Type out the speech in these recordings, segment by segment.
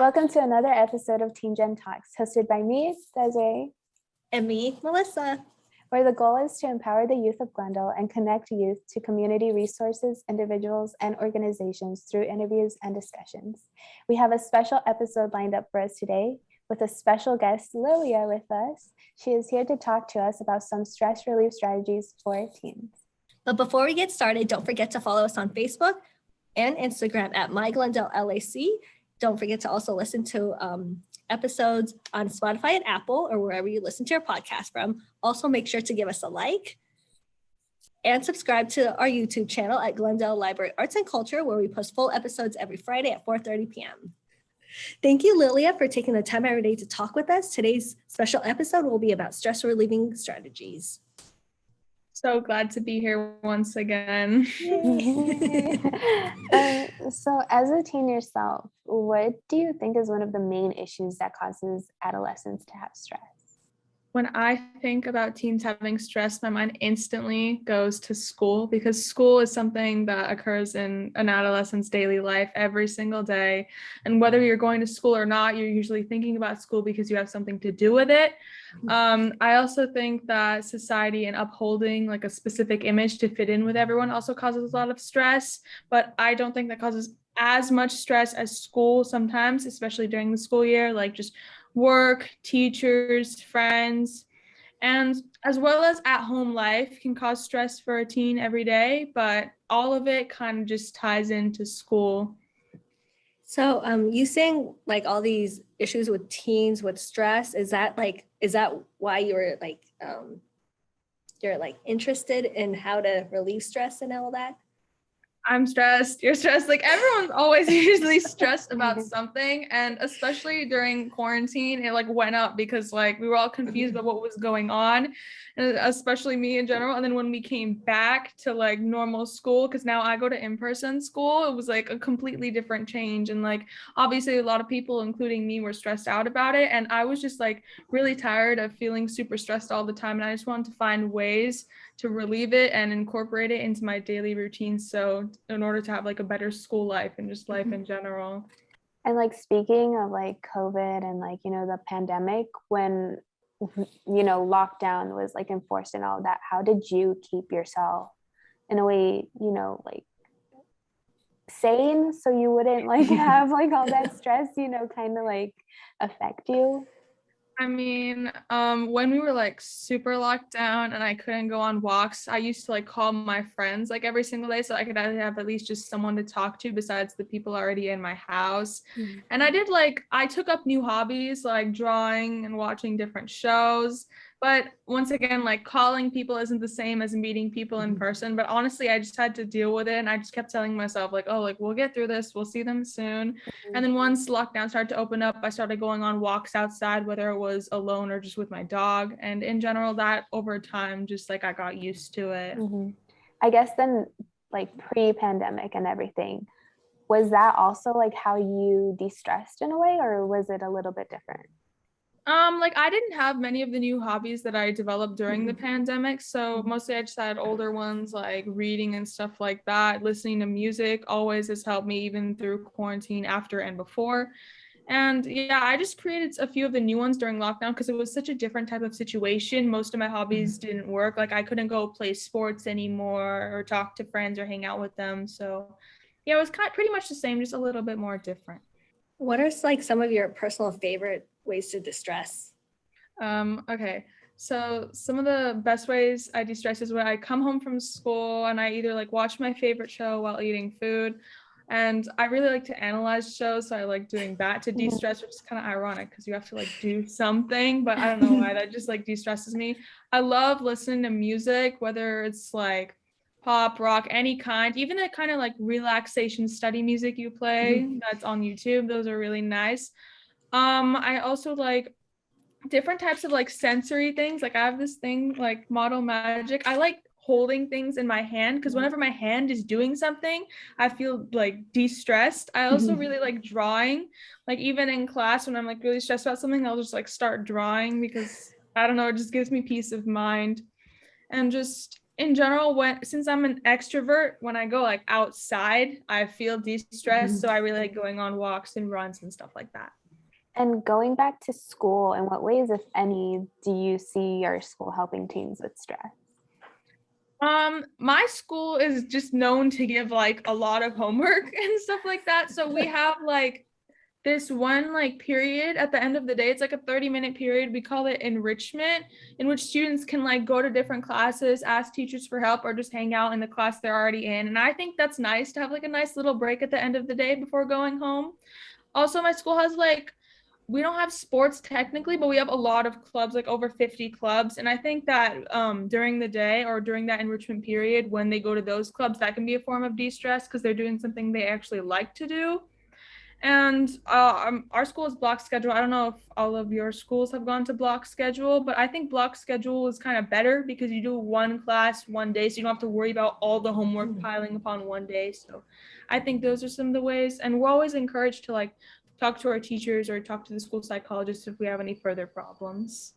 Welcome to another episode of Teen G.E.N Talks, hosted by me, Desiree. And me, Melissa. Where the goal is to empower the youth of Glendale and connect youth to community resources, individuals, and organizations through interviews and discussions. We have a special episode lined up for us today with a special guest, Lilia, with us. She is here to talk to us about some stress relief strategies for teens. But before we get started, don't forget to follow us on Facebook and Instagram at MyGlendaleLAC. Don't forget to also listen to episodes on Spotify and Apple or wherever you listen to your podcast from. Also, make sure to give us a like and subscribe to our YouTube channel at Glendale Library Arts and Culture, where we post full episodes every Friday at 4:30 p.m. Thank you, Lilia, for taking the time every day to talk with us. Today's special episode will be about stress relieving strategies. So glad to be here once again. So as a teen yourself, what do you think is one of the main issues that causes adolescents to have stress? When I think about teens having stress, my mind instantly goes to school, because school is something that occurs in an adolescent's daily life every single day. And whether you're going to school or not, you're usually thinking about school because you have something to do with it. I also think that society and upholding like a specific image to fit in with everyone also causes a lot of stress, but I don't think that causes as much stress as school sometimes, especially during the school year, like just work, teachers, friends, and as well as at-home life can cause stress for a teen every day, but all of it kind of just ties into school. So you saying like all these issues with teens with stress, is that why you're interested in how to relieve stress and all that? I'm stressed, you're stressed. Like everyone's always usually stressed about something. And especially during quarantine, it like went up because like we were all confused about what was going on, and especially me in general. And then when we came back to like normal school, because now I go to in-person school, it was like a completely different change. And like obviously a lot of people, including me, were stressed out about it. And I was just like really tired of feeling super stressed all the time. And I just wanted to find ways to relieve it and incorporate it into my daily routine, so in order to have like a better school life and just life in general. And like speaking of like COVID and like, the pandemic, when, lockdown was like enforced and all that, how did you keep yourself in a way, like sane so you wouldn't like have like all that stress, kind of like affect you? I mean, when we were like super locked down and I couldn't go on walks, I used to like call my friends like every single day so I could have at least just someone to talk to besides the people already in my house. And I took up new hobbies like drawing and watching different shows. But once again, like calling people isn't the same as meeting people in person. But honestly, I just had to deal with it. And I just kept telling myself like, oh, like we'll get through this. We'll see them soon. And then once lockdown started to open up, I started going on walks outside, whether it was alone or just with my dog. And in general, that over time, just like I got used to it. I guess then like pre-pandemic and everything, was that also like how you de-stressed in a way, or was it a little bit different? Like I didn't have many of the new hobbies that I developed during the pandemic. So mostly I just had older ones like reading and stuff like that. Listening to music always has helped me even through quarantine, after and before. And yeah, I just created a few of the new ones during lockdown because it was such a different type of situation. Most of my hobbies didn't work. Like I couldn't go play sports anymore or talk to friends or hang out with them. So yeah, it was pretty much the same, just a little bit more different. What are like some of your personal favorite ways to distress? Okay, so some of the best ways I de-stress is when I come home from school and I either like watch my favorite show while eating food, and I really like to analyze shows, so I like doing that to de-stress, which is kind of ironic because you have to like do something, but I don't know why, that just like de-stresses me. I love listening to music, whether it's like pop, rock, any kind, even the kind of like relaxation study music you play that's on YouTube. Those are really nice. I also like different types of like sensory things. Like I have this thing like model magic. I like holding things in my hand because whenever my hand is doing something, I feel like de-stressed. I also really like drawing. Like even in class when I'm like really stressed about something, I'll just like start drawing because I don't know, it just gives me peace of mind. And just In general, since I'm an extrovert, when I go like outside, I feel de-stressed. So I really like going on walks and runs and stuff like that. And going back to school, in what ways, if any, do you see your school helping teens with stress? My school is just known to give like a lot of homework and stuff like that. So we have like this one like period at the end of the day. It's like a 30-minute period. We call it enrichment, in which students can like go to different classes, ask teachers for help, or just hang out in the class they're already in. And I think that's nice to have like a nice little break at the end of the day before going home. Also, my school has like, we don't have sports technically, but we have a lot of clubs, like over 50 clubs. And I think that during the day or during that enrichment period, when they go to those clubs, that can be a form of de-stress because they're doing something they actually like to do. And our school is block schedule. I don't know if all of your schools have gone to block schedule, but I think block schedule is kind of better because you do one class one day, so you don't have to worry about all the homework piling upon one day. So I think those are some of the ways. And we're always encouraged to like talk to our teachers or talk to the school psychologist if we have any further problems.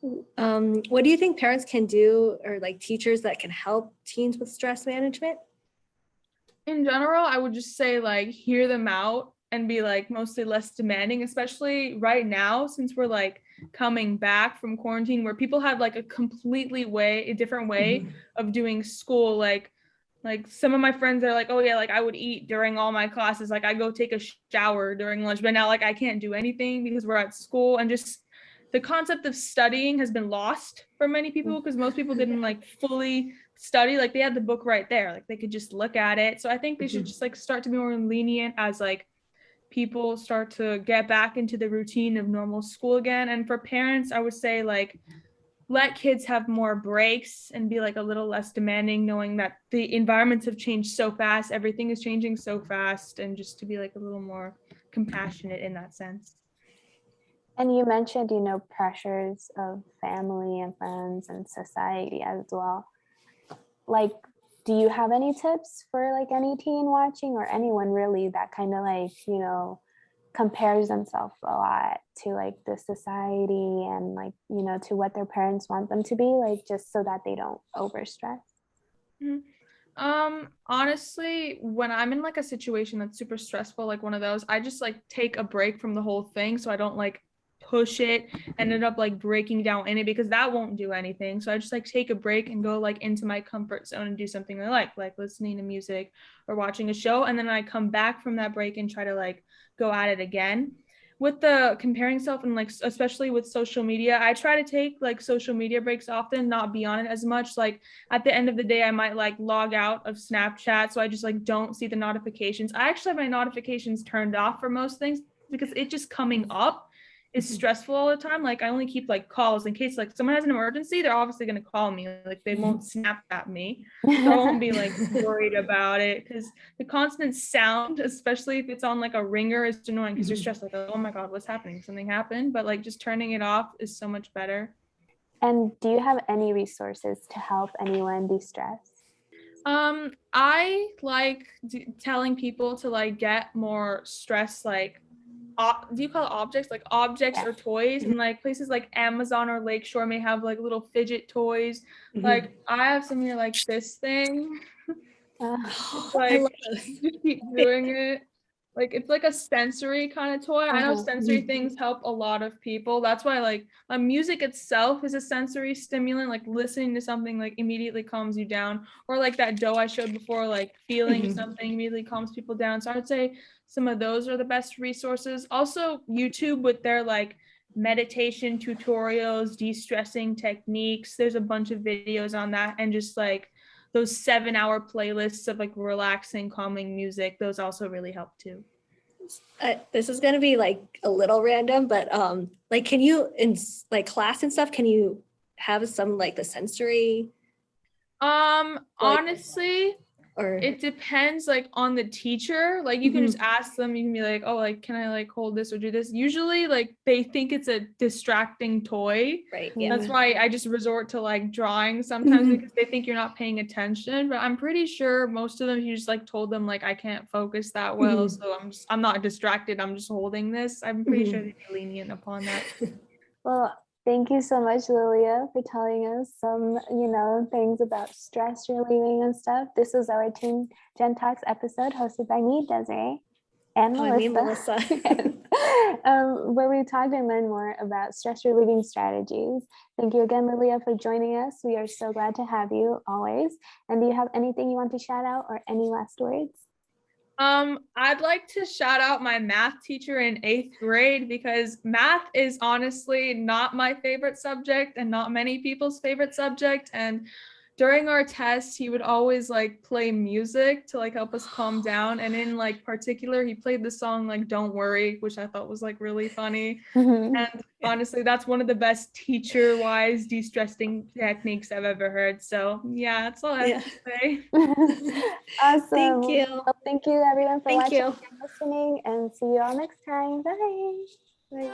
What do you think parents can do, or like teachers that can help teens with stress management? In general, I would just say like hear them out and be like mostly less demanding, especially right now since we're like coming back from quarantine where people have like a different way of doing school. Like some of my friends are like, oh yeah, like I would eat during all my classes, like I go take a shower during lunch, but now like I can't do anything because we're at school. And just the concept of studying has been lost for many people because most people didn't like fully study. Like they had the book right there, like they could just look at it. So I think they should just like start to be more lenient as like people start to get back into the routine of normal school again. And for parents, I would say like let kids have more breaks and be like a little less demanding, knowing that the environments have changed so fast, everything is changing so fast, and just to be like a little more compassionate in that sense. And you mentioned, pressures of family and friends and society as well. Like, do you have any tips for like any teen watching or anyone really that kind of like, compares themselves a lot to like the society and like, to what their parents want them to be, like just so that they don't overstress? Honestly, when I'm in like a situation that's super stressful, like one of those, I just like take a break from the whole thing so I don't like push it and end up like breaking down in it because that won't do anything. So I just like take a break and go like into my comfort zone and do something I like listening to music or watching a show. And then I come back from that break and try to like go at it again. With the comparing self and like especially with social media, I try to take like social media breaks often, not be on it as much. Like at the end of the day, I might like log out of Snapchat, so I just like don't see the notifications. I actually have my notifications turned off for most things because it just coming up is stressful all the time. Like I only keep like calls in case like someone has an emergency, they're obviously going to call me. Like they won't snap at me, so I won't be like worried about it because the constant sound, especially if it's on like a ringer, is annoying because you're stressed like, oh my god, what's happening, something happened. But like just turning it off is so much better. And do you have any resources to help anyone de-stress? I like telling people to like get more stress like do you call it objects, like objects or toys, and like places like Amazon or Lakeshore may have like little fidget toys. Like I have some here like this thing. Like just keep doing it. Like it's like a sensory kind of toy. I know sensory things help a lot of people. That's why like music itself is a sensory stimulant. Like listening to something like immediately calms you down. Or like that dough I showed before, like feeling something immediately calms people down. So I would say some of those are the best resources. Also YouTube with their like meditation tutorials, de-stressing techniques. There's a bunch of videos on that, and just like those 7-hour playlists of like relaxing, calming music, those also really help too. This is going to be like a little random, but like can you in like class and stuff, can you have some like the sensory honestly, or it depends like on the teacher. Like you can just ask them, you can be like, oh, like can I like hold this or do this? Usually like they think it's a distracting toy, right? Yeah. That's why I just resort to like drawing sometimes because they think you're not paying attention. But I'm pretty sure most of them, you just like told them like I can't focus that well, so I'm not distracted, I'm just holding this. I'm pretty sure they'd be lenient upon that. Well, Thank you so much, Lilia, for telling us some, things about stress relieving and stuff. This was our Teen Gen Talks episode hosted by me, Desiree, and Oh, and me, Melissa. Melissa. Where we talked and learned more about stress relieving strategies. Thank you again, Lilia, for joining us. We are so glad to have you always. And do you have anything you want to shout out or any last words? I'd like to shout out my math teacher in 8th grade because math is honestly not my favorite subject and not many people's favorite subject. And during our tests, he would always like play music to like help us calm down. And in like particular, he played the song like Don't Worry, which I thought was like really funny. And honestly, that's one of the best teacher-wise de-stressing techniques I've ever heard. So yeah, that's all I have to say. Awesome. Thank you. Well, thank you everyone for Thank watching you. and listening, and see you all next time. Bye. Bye.